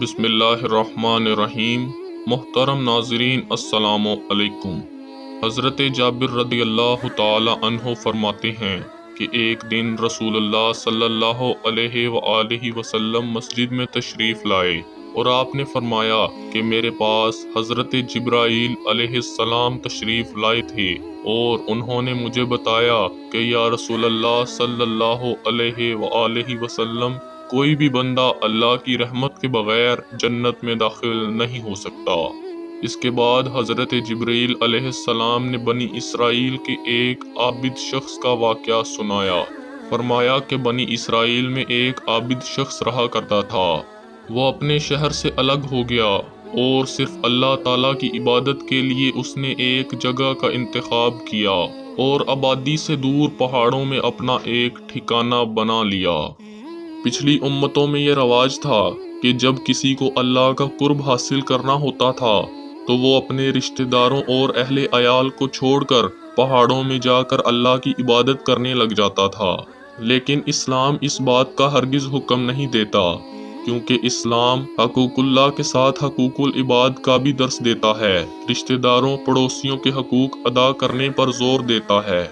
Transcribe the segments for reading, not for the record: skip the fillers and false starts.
بسم اللہ الرحمن الرحیم۔ محترم ناظرین السلام علیکم۔ حضرت جابر رضی اللہ تعالی عنہ فرماتے ہیں کہ ایک دن رسول اللہ صلی اللہ علیہ وآلہ وسلم مسجد میں تشریف لائے اور آپ نے فرمایا کہ میرے پاس حضرت جبرائیل علیہ السلام تشریف لائے تھے اور انہوں نے مجھے بتایا کہ یا رسول اللہ صلی اللہ علیہ وآلہ وسلم، کوئی بھی بندہ اللہ کی رحمت کے بغیر جنت میں داخل نہیں ہو سکتا۔ اس کے بعد حضرت جبرائیل علیہ السلام نے بنی اسرائیل کے ایک عابد شخص کا واقعہ سنایا۔ فرمایا کہ بنی اسرائیل میں ایک عابد شخص رہا کرتا تھا۔ وہ اپنے شہر سے الگ ہو گیا اور صرف اللہ تعالیٰ کی عبادت کے لیے اس نے ایک جگہ کا انتخاب کیا اور آبادی سے دور پہاڑوں میں اپنا ایک ٹھکانہ بنا لیا۔ پچھلی امتوں میں یہ رواج تھا کہ جب کسی کو اللہ کا قرب حاصل کرنا ہوتا تھا تو وہ اپنے رشتہ داروں اور اہل عیال کو چھوڑ کر پہاڑوں میں جا کر اللہ کی عبادت کرنے لگ جاتا تھا، لیکن اسلام اس بات کا ہرگز حکم نہیں دیتا، کیونکہ اسلام حقوق اللہ کے ساتھ حقوق العباد کا بھی درس دیتا ہے، رشتہ داروں پڑوسیوں کے حقوق ادا کرنے پر زور دیتا ہے۔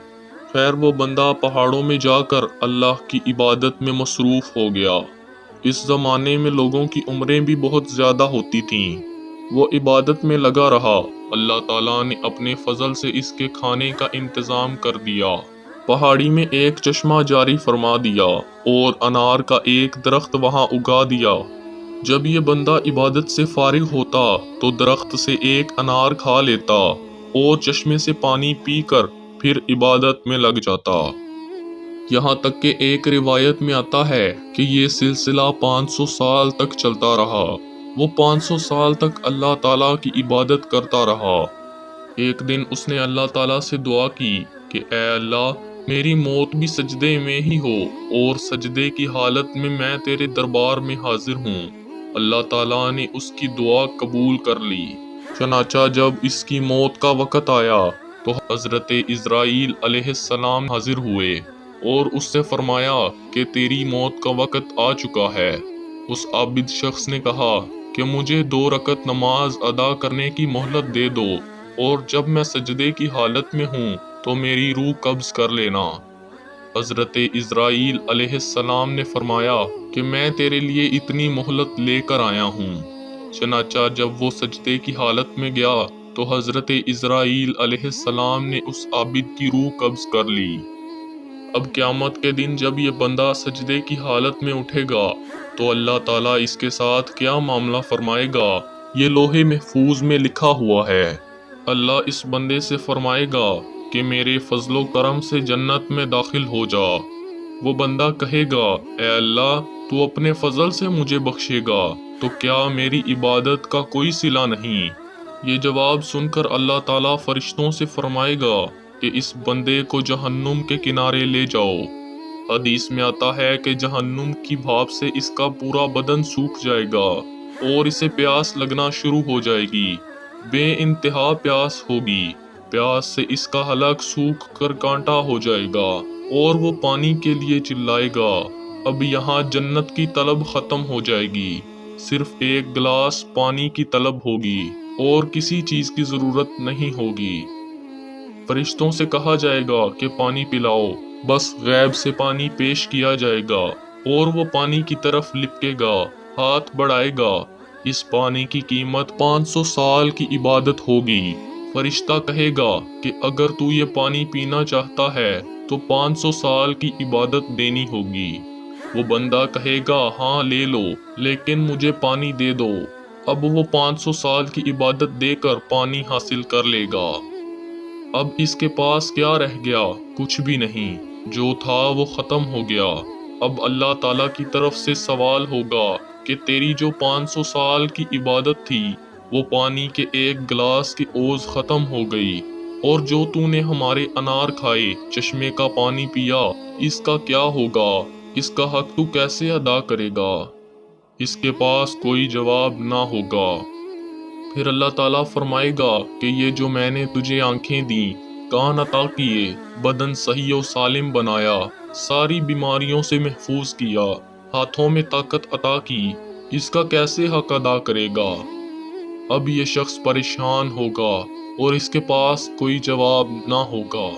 خیر، وہ بندہ پہاڑوں میں جا کر اللہ کی عبادت میں مصروف ہو گیا۔ اس زمانے میں لوگوں کی عمریں بھی بہت زیادہ ہوتی تھیں۔ وہ عبادت میں لگا رہا۔ اللہ تعالیٰ نے اپنے فضل سے اس کے کھانے کا انتظام کر دیا۔ پہاڑی میں ایک چشمہ جاری فرما دیا اور انار کا ایک درخت وہاں اگا دیا۔ جب یہ بندہ عبادت سے فارغ ہوتا تو درخت سے ایک انار کھا لیتا اور چشمے سے پانی پی کر پھر عبادت میں لگ جاتا۔ یہاں تک کہ ایک روایت میں آتا ہے کہ یہ سلسلہ 500 سال تک چلتا رہا۔ وہ 500 سال تک اللہ تعالیٰ کی عبادت کرتا رہا۔ ایک دن اس نے اللہ تعالیٰ سے دعا کی کہ اے اللہ، میری موت بھی سجدے میں ہی ہو اور سجدے کی حالت میں میں تیرے دربار میں حاضر ہوں۔ اللہ تعالیٰ نے اس کی دعا قبول کر لی۔ چنانچہ جب اس کی موت کا وقت آیا تو حضرت عزرائیل علیہ السلام حاضر ہوئے اور اس سے فرمایا کہ تیری موت کا وقت آ چکا ہے۔ اس عابد شخص نے کہا کہ مجھے 2 رکعت نماز ادا کرنے کی مہلت دے دو اور جب میں سجدے کی حالت میں ہوں تو میری روح قبض کر لینا۔ حضرت عزرائیل علیہ السلام نے فرمایا کہ میں تیرے لیے اتنی مہلت لے کر آیا ہوں۔ چنانچہ جب وہ سجدے کی حالت میں گیا تو حضرت عزرائیل علیہ السلام نے اس عابد کی روح قبض کر لی۔ اب قیامت کے دن جب یہ بندہ سجدے کی حالت میں اٹھے گا تو اللہ تعالیٰ اس کے ساتھ کیا معاملہ فرمائے گا، یہ لوح محفوظ میں لکھا ہوا ہے۔ اللہ اس بندے سے فرمائے گا کہ میرے فضل و کرم سے جنت میں داخل ہو جا۔ وہ بندہ کہے گا اے اللہ، تو اپنے فضل سے مجھے بخشے گا تو کیا میری عبادت کا کوئی صلہ نہیں؟ یہ جواب سن کر اللہ تعالیٰ فرشتوں سے فرمائے گا کہ اس بندے کو جہنم کے کنارے لے جاؤ۔ حدیث میں آتا ہے کہ جہنم کی بھاپ سے اس کا پورا بدن سوکھ جائے گا اور اسے پیاس لگنا شروع ہو جائے گی، بے انتہا پیاس ہوگی۔ پیاس سے اس کا حلق سوکھ کر کانٹا ہو جائے گا اور وہ پانی کے لیے چلائے گا۔ اب یہاں جنت کی طلب ختم ہو جائے گی، صرف ایک گلاس پانی کی طلب ہوگی اور کسی چیز کی ضرورت نہیں ہوگی۔ فرشتوں سے کہا جائے گا کہ پانی پلاؤ، بس غیب سے پانی پیش کیا جائے گا اور وہ پانی کی طرف لپکے گا، ہاتھ بڑھائے گا۔ اس پانی کی قیمت 500 سال کی عبادت ہوگی۔ فرشتہ کہے گا کہ اگر تو یہ پانی پینا چاہتا ہے تو 500 سال کی عبادت دینی ہوگی۔ وہ بندہ کہے گا ہاں لے لو، لیکن مجھے پانی دے دو۔ اب وہ 500 سال کی عبادت دے کر پانی حاصل کر لے گا۔ اب اس کے پاس کیا رہ گیا؟ کچھ بھی نہیں، جو تھا وہ ختم ہو گیا۔ اب اللہ تعالیٰ کی طرف سے سوال ہوگا کہ تیری جو 500 سال کی عبادت تھی وہ پانی کے ایک گلاس کی اوز ختم ہو گئی، اور جو تو نے ہمارے انار کھائے، چشمے کا پانی پیا، اس کا کیا ہوگا؟ اس کا حق تو کیسے ادا کرے گا؟ اس کے پاس کوئی جواب نہ ہوگا۔ پھر اللہ تعالیٰ فرمائے گا کہ یہ جو میں نے تجھے آنکھیں دیں، کان عطا کیے، بدن صحیح و سالم بنایا، ساری بیماریوں سے محفوظ کیا، ہاتھوں میں طاقت عطا کی، اس کا کیسے حق ادا کرے گا؟ اب یہ شخص پریشان ہوگا اور اس کے پاس کوئی جواب نہ ہوگا۔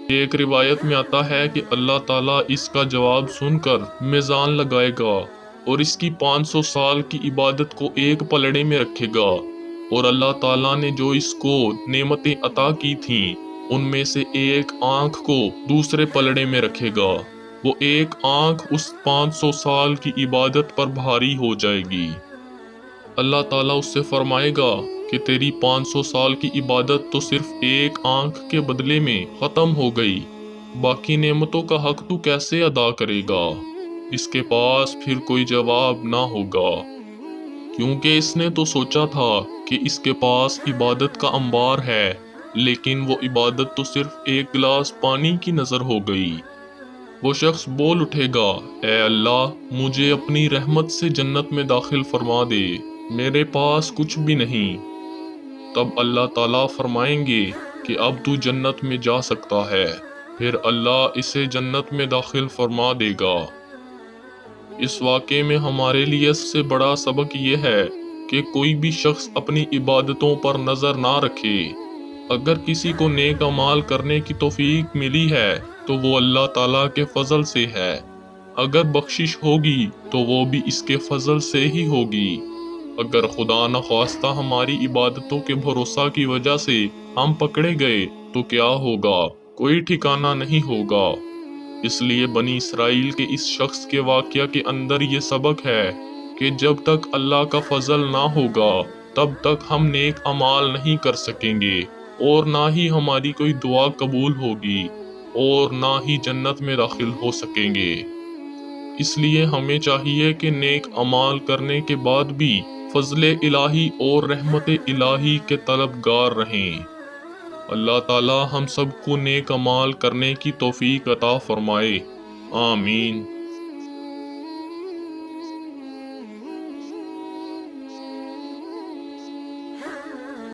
ایک روایت میں آتا ہے کہ اللہ تعالیٰ اس کا جواب سن کر میزان لگائے گا اور اس کی 500 سال کی عبادت کو ایک پلڑے میں رکھے گا، اور اللہ تعالیٰ نے جو اس کو نعمتیں عطا کی تھیں ان میں سے ایک آنکھ کو دوسرے پلڑے میں رکھے گا۔ وہ ایک آنکھ اس 500 سال کی عبادت پر بھاری ہو جائے گی۔ اللہ تعالیٰ اس سے فرمائے گا کہ تیری 500 سال کی عبادت تو صرف ایک آنکھ کے بدلے میں ختم ہو گئی، باقی نعمتوں کا حق تو کیسے ادا کرے گا؟ اس کے پاس پھر کوئی جواب نہ ہوگا، کیونکہ اس نے تو سوچا تھا کہ اس کے پاس عبادت کا انبار ہے، لیکن وہ عبادت تو صرف ایک گلاس پانی کی نظر ہو گئی۔ وہ شخص بول اٹھے گا، اے اللہ، مجھے اپنی رحمت سے جنت میں داخل فرما دے، میرے پاس کچھ بھی نہیں۔ تب اللہ تعالیٰ فرمائیں گے کہ اب تو جنت میں جا سکتا ہے، پھر اللہ اسے جنت میں داخل فرما دے گا۔ اس واقعے میں ہمارے لیے اس سے بڑا سبق یہ ہے کہ کوئی بھی شخص اپنی عبادتوں پر نظر نہ رکھے۔ اگر کسی کو نیک اعمال کرنے کی توفیق ملی ہے تو وہ اللہ تعالیٰ کے فضل سے ہے، اگر بخشش ہوگی تو وہ بھی اس کے فضل سے ہی ہوگی۔ اگر خدا نخواستہ ہماری عبادتوں کے بھروسہ کی وجہ سے ہم پکڑے گئے تو کیا ہوگا؟ کوئی ٹھکانہ نہیں ہوگا۔ اس لیے بنی اسرائیل کے اس شخص کے واقعہ کے اندر یہ سبق ہے کہ جب تک اللہ کا فضل نہ ہوگا تب تک ہم نیک اعمال نہیں کر سکیں گے، اور نہ ہی ہماری کوئی دعا قبول ہوگی، اور نہ ہی جنت میں داخل ہو سکیں گے۔ اس لیے ہمیں چاہیے کہ نیک اعمال کرنے کے بعد بھی فضل الہی اور رحمت الہی کے طلبگار رہیں۔ اللہ تعالی ہم سب کو نیک اعمال کرنے کی توفیق عطا فرمائے، آمین۔